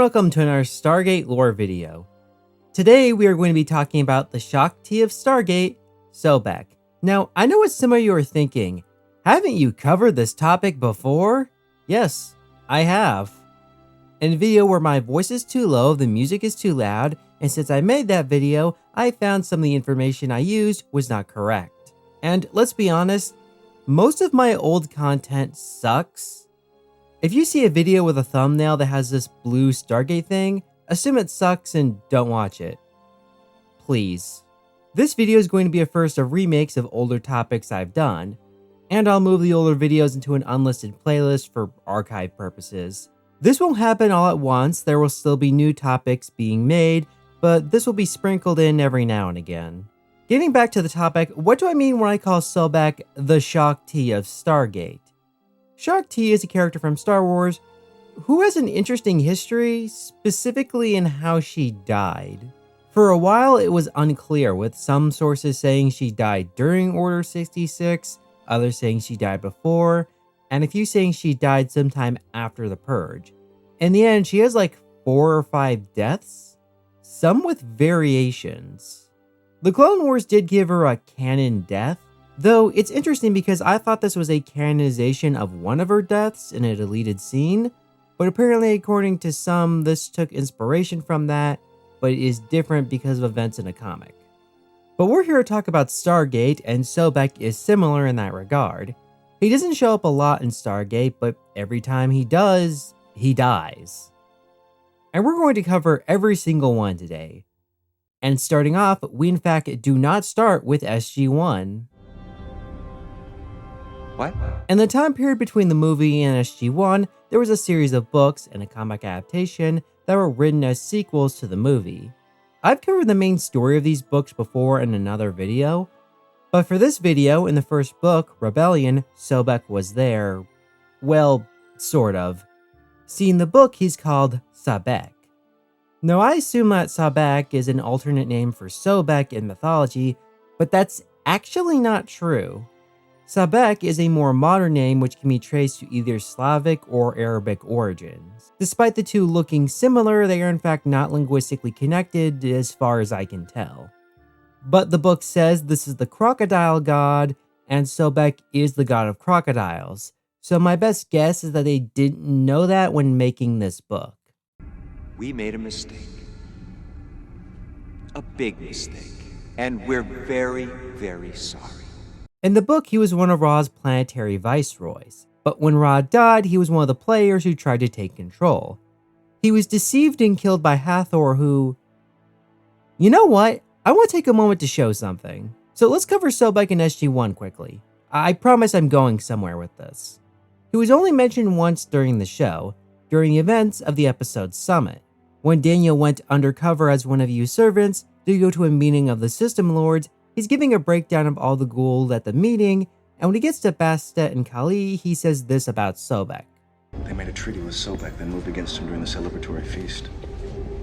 welcome to another Stargate lore video. Today we are going to be talking about the Shaak of Stargate, Sobeck. Now, I know what some of you are thinking. Haven't you covered this topic before? Yes, I have. In a video where my voice is too low, the music is too loud, and since I made that video, I found some of the information I used was not correct. And let's be honest, most of my old content sucks. If you see a video with a thumbnail that has this blue Stargate thing, assume it sucks and don't watch it. Please. This video is going to be a first of remakes of older topics I've done, and I'll move the older videos into an unlisted playlist for archive purposes. This won't happen all at once, there will still be new topics being made, but this will be sprinkled in every now and again. Getting back to the topic, what do I mean when I call Sobek the Shaak of Stargate? Shaak Ti is a character from Star Wars who has an interesting history, specifically in how she died. For a while, it was unclear, with some sources saying she died during Order 66, others saying she died before, and a few saying she died sometime after the Purge. In the end, she has like 4 or 5 deaths, some with variations. The Clone Wars did give her a canon death, though it's interesting because I thought this was a canonization of one of her deaths in a deleted scene, but apparently according to some, this took inspiration from that, but it is different because of events in a comic. But we're here to talk about Stargate, and Sobeck is similar in that regard. He doesn't show up a lot in Stargate, but every time he does, he dies. And we're going to cover every single one today. And starting off, we in fact do not start with SG-1. What? In the time period between the movie and SG-1, there was a series of books and a comic adaptation that were written as sequels to the movie. I've covered the main story of these books before in another video, but for this video, in the first book, Rebellion, Sobeck was there. Well, sort of. See, in the book, he's called Sobeck. Now, I assume that Sobeck is an alternate name for Sobeck in mythology, but that's actually not true. Sobeck is a more modern name which can be traced to either Slavic or Arabic origins. Despite the two looking similar, they are in fact not linguistically connected as far as I can tell. But the book says this is the crocodile god, and Sobeck is the god of crocodiles, so my best guess is that they didn't know that when making this book. We made a mistake. A big mistake. And we're very, very sorry. In the book, he was one of Ra's planetary viceroys, but when Ra died, he was one of the players who tried to take control. He was deceived and killed by Hathor, who... You know what? I want to take a moment to show something. So let's cover Sobeck and SG-1 quickly. I promise I'm going somewhere with this. He was only mentioned once during the show, during the events of the episode's summit. When Daniel went undercover as one of Yu's servants to go to a meeting of the System Lords, he's giving a breakdown of all the Goa'uld at the meeting, and when he gets to Bastet and Kali, he says this about Sobeck. They made a treaty with Sobek, then moved against him during the celebratory feast.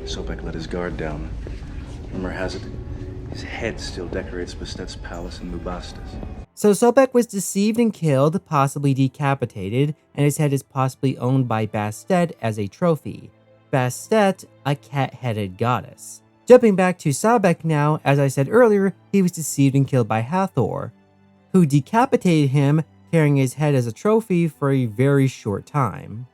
Sobek let his guard down. Rumor has it, his head still decorates Bastet's palace in Mubastas. So Sobeck was deceived and killed, possibly decapitated, and his head is possibly owned by Bastet as a trophy. Bastet, a cat-headed goddess. Jumping back to Sobeck now, as I said earlier, he was deceived and killed by Hathor, who decapitated him, carrying his head as a trophy for a very short time.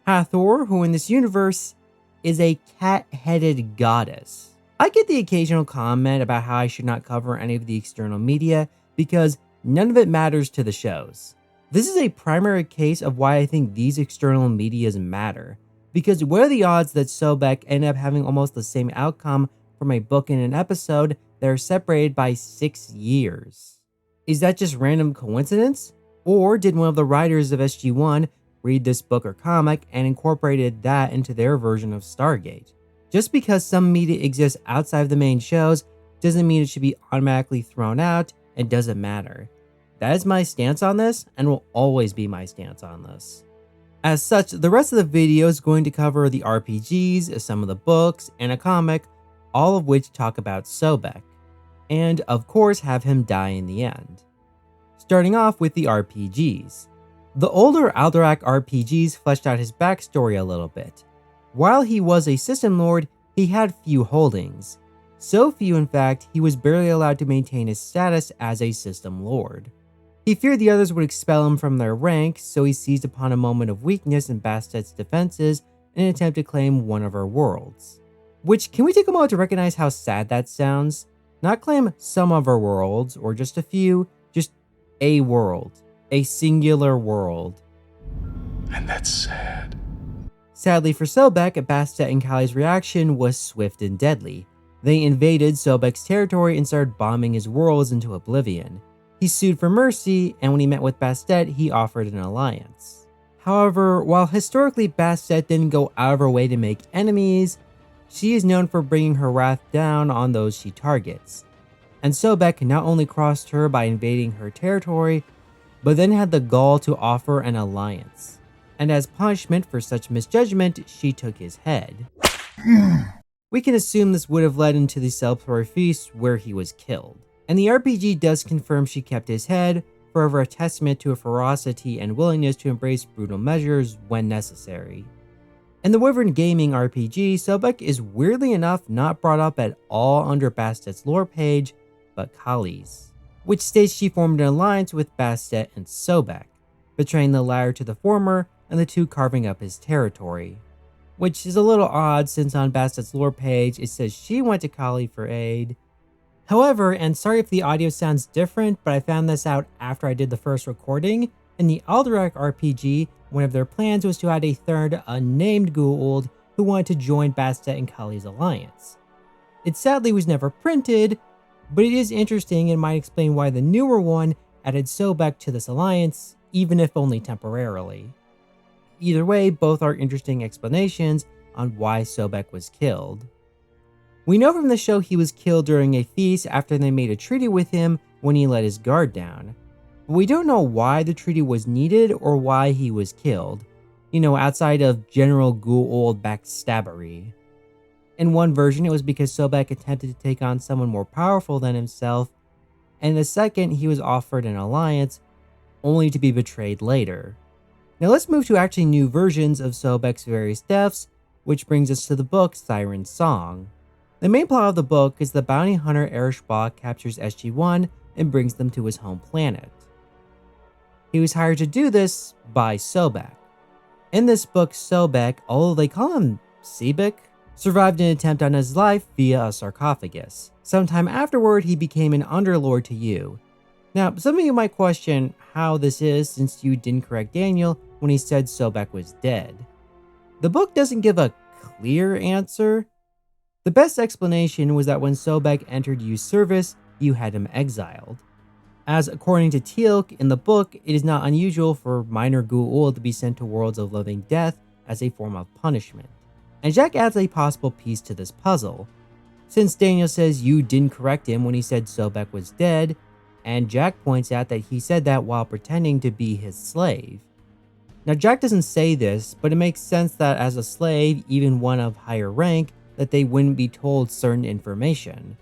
Hathor, who in this universe is a cat-headed goddess. I get the occasional comment about how I should not cover any of the external media because none of it matters to the shows. This is a primary case of why I think these external medias matter, because what are the odds that Sobeck ended up having almost the same outcome from a book and an episode that are separated by 6 years? Is that just random coincidence? Or did one of the writers of SG-1 read this book or comic and incorporated that into their version of Stargate? Just because some media exists outside of the main shows doesn't mean it should be automatically thrown out and doesn't matter. That is my stance on this and will always be my stance on this. As such, the rest of the video is going to cover the RPGs, some of the books, and a comic, all of which talk about Sobeck, and of course have him die in the end. Starting off with the RPGs. The older Alderac RPGs fleshed out his backstory a little bit. While he was a system lord, he had few holdings. So few, in fact, he was barely allowed to maintain his status as a system lord. He feared the others would expel him from their rank, so he seized upon a moment of weakness in Bastet's defenses in an attempt to claim one of her worlds. Which, can we take a moment to recognize how sad that sounds? Not claim some of her worlds, or just a few, just a world. A singular world. And that's sad. Sadly for Sobeck, Bastet and Kali's reaction was swift and deadly. They invaded Sobeck's territory and started bombing his worlds into oblivion. He sued for mercy, and when he met with Bastet, he offered an alliance. However, while historically Bastet didn't go out of her way to make enemies, she is known for bringing her wrath down on those she targets. And Sobeck not only crossed her by invading her territory, but then had the gall to offer an alliance. And as punishment for such misjudgment, she took his head. We can assume this would have led into the celebratory feast where he was killed. And the RPG does confirm she kept his head, forever a testament to her ferocity and willingness to embrace brutal measures when necessary. In the Wyvern Gaming RPG, Sobeck is weirdly enough not brought up at all under Bastet's lore page, but Kali's, which states she formed an alliance with Bastet and Sobeck, betraying the latter to the former and the two carving up his territory. Which is a little odd since on Bastet's lore page it says she went to Kali for aid. However, and sorry if the audio sounds different, but I found this out after I did the first recording, in the Alderac RPG, one of their plans was to add a third unnamed Goa'uld who wanted to join Bastet and Kali's alliance. It sadly was never printed, but it is interesting and might explain why the newer one added Sobeck to this alliance, even if only temporarily. Either way, both are interesting explanations on why Sobeck was killed. We know from the show he was killed during a feast after they made a treaty with him when he let his guard down. But we don't know why the treaty was needed or why he was killed, outside of general Goa'uld backstabbery. In one version, it was because Sobeck attempted to take on someone more powerful than himself, and in the second, he was offered an alliance, only to be betrayed later. Now let's move to actually new versions of Sobeck's various deaths, which brings us to the book Siren Song. The main plot of the book is the bounty hunter Erishbach captures SG-1 and brings them to his home planet. He was hired to do this by Sobeck. In this book, Sobeck, although they call him Sobeck, survived an attempt on his life via a sarcophagus. Sometime afterward, he became an underlord to you. Now, some of you might question how this is since you didn't correct Daniel when he said Sobeck was dead. The book doesn't give a clear answer. The best explanation was that when Sobeck entered Yu's service, Yu had him exiled. As according to Teal'c in the book, it is not unusual for minor Goa'uld to be sent to worlds of living death as a form of punishment. And Jack adds a possible piece to this puzzle. Since Daniel says Yu didn't correct him when he said Sobeck was dead, and Jack points out that he said that while pretending to be his slave. Now Jack doesn't say this, but it makes sense that as a slave, even one of higher rank, that they wouldn't be told certain information.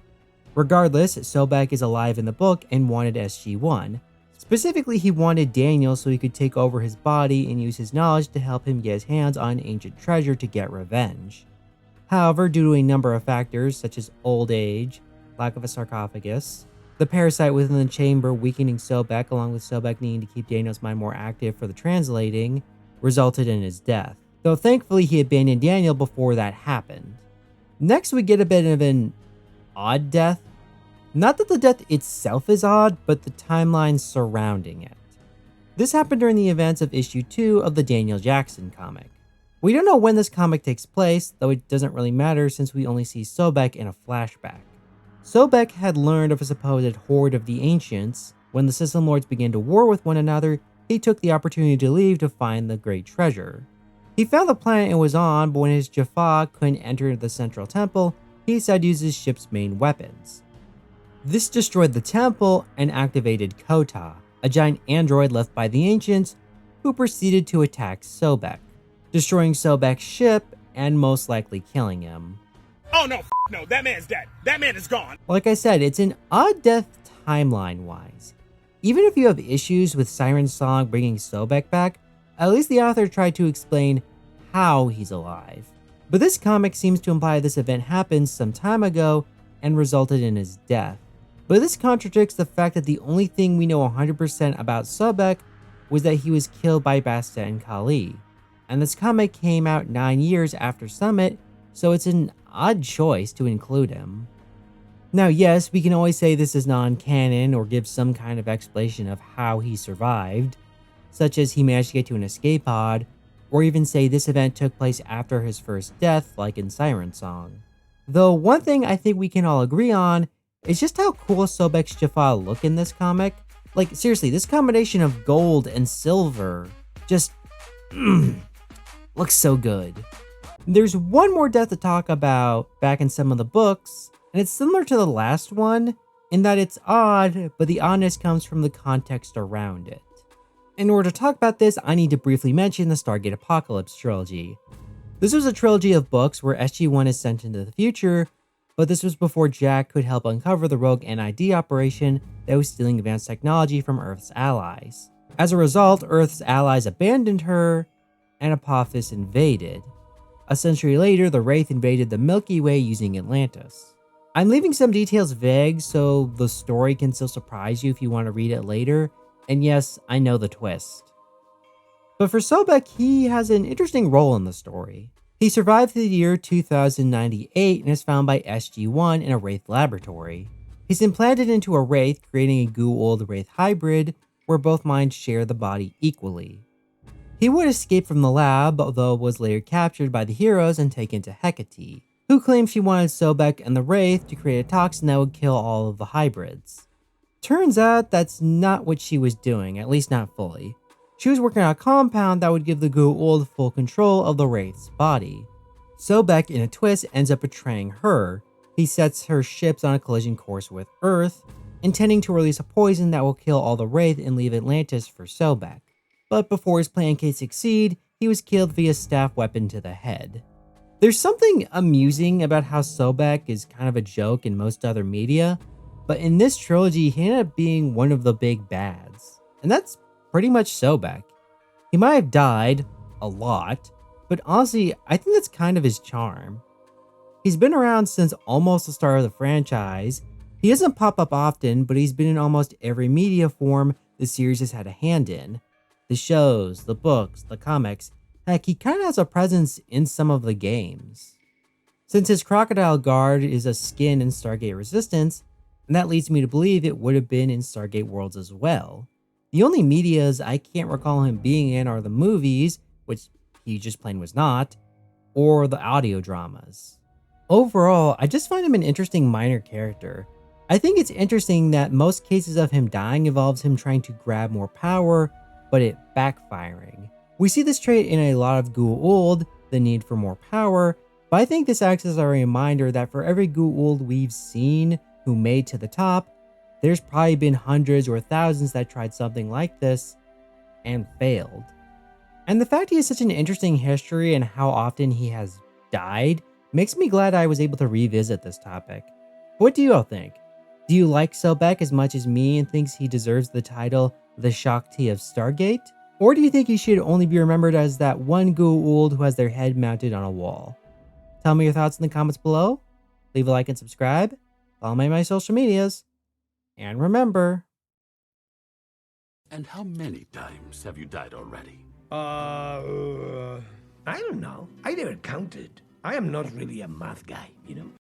Regardless, Sobeck is alive in the book and wanted SG-1. Specifically, he wanted Daniel so he could take over his body and use his knowledge to help him get his hands on ancient treasure to get revenge. However, due to a number of factors such as old age, lack of a sarcophagus, the parasite within the chamber weakening Sobeck along with Sobeck needing to keep Daniel's mind more active for the translating, resulted in his death. Though thankfully he abandoned Daniel before that happened. Next we get a bit of an odd death. Not that the death itself is odd, but the timeline surrounding it. This happened during the events of issue 2 of the Daniel Jackson comic. We don't know when this comic takes place, though it doesn't really matter since we only see Sobeck in a flashback. Sobeck had learned of a supposed horde of the ancients. When the system lords began to war with one another, he took the opportunity to leave to find the great treasure. He found the planet it was on, but when his Jaffa couldn't enter the central temple, he decided to use his ship's main weapons. This destroyed the temple and activated Kota, a giant android left by the ancients, who proceeded to attack Sobeck, destroying Sobeck's ship and most likely killing him. Oh no, no, that man's dead. That man is gone. Like I said, it's an odd death timeline-wise. Even if you have issues with Siren Song bringing Sobeck back, at least the author tried to explain how he's alive. But this comic seems to imply this event happened some time ago and resulted in his death. But this contradicts the fact that the only thing we know 100% about Sobeck was that he was killed by Bastet and Kali. And this comic came out 9 years after Summit, so it's an odd choice to include him. Now, yes, we can always say this is non-canon or give some kind of explanation of how he survived, such as he managed to get to an escape pod, or even say this event took place after his first death, like in Siren Song. Though one thing I think we can all agree on is just how cool Sobek's Jaffa look in this comic. Like, seriously, this combination of gold and silver just looks so good. There's one more death to talk about back in some of the books, and it's similar to the last one in that it's odd, but the oddness comes from the context around it. In order to talk about this, I need to briefly mention the Stargate Apocalypse trilogy. This was a trilogy of books where SG-1 is sent into the future, but this was before Jack could help uncover the rogue NID operation that was stealing advanced technology from Earth's allies. As a result, Earth's allies abandoned her, and Apophis invaded. A century later, the Wraith invaded the Milky Way using Atlantis. I'm leaving some details vague so the story can still surprise you if you want to read it later, and yes, I know the twist. But for Sobeck, he has an interesting role in the story. He survived to the year 2098 and is found by SG-1 in a Wraith laboratory. He's implanted into a Wraith, creating a Goa'uld Wraith hybrid where both minds share the body equally. He would escape from the lab, although was later captured by the heroes and taken to Hecate, who claimed she wanted Sobeck and the Wraith to create a toxin that would kill all of the hybrids. Turns out that's not what she was doing, at least not fully. She was working on a compound that would give the Goa'uld full control of the Wraith's body. Sobeck, in a twist, ends up betraying her. He sets her ships on a collision course with Earth, intending to release a poison that will kill all the Wraith and leave Atlantis for Sobeck. But before his plan can succeed, he was killed via staff weapon to the head. There's something amusing about how Sobeck is kind of a joke in most other media, but in this trilogy, he ended up being one of the big bads. And that's pretty much Sobeck. He might have died a lot, but honestly, I think that's kind of his charm. He's been around since almost the start of the franchise. He doesn't pop up often, but he's been in almost every media form the series has had a hand in. The shows, the books, the comics, heck, he kind of has a presence in some of the games. Since his crocodile guard is a skin in Stargate Resistance, and that leads me to believe it would have been in Stargate Worlds as well. The only medias I can't recall him being in are the movies, which he just plain was not, or the audio dramas. Overall, I just find him an interesting minor character. I think it's interesting that most cases of him dying involves him trying to grab more power, but it backfiring. We see this trait in a lot of Goa'uld, the need for more power, but I think this acts as a reminder that for every Goa'uld we've seen who made to the top, there's probably been hundreds or thousands that tried something like this and failed. And the fact he has such an interesting history and how often he has died makes me glad I was able to revisit this topic. What do you all think? Do you like Sobeck as much as me and thinks he deserves the title the Shaak of Stargate? Or do you think he should only be remembered as that one Goa'uld who has their head mounted on a wall? Tell me your thoughts in the comments below. Leave a like and subscribe. Follow me on my social medias. And remember... And how many times have you died already? I don't know. I never counted. I am not really a math guy, you know?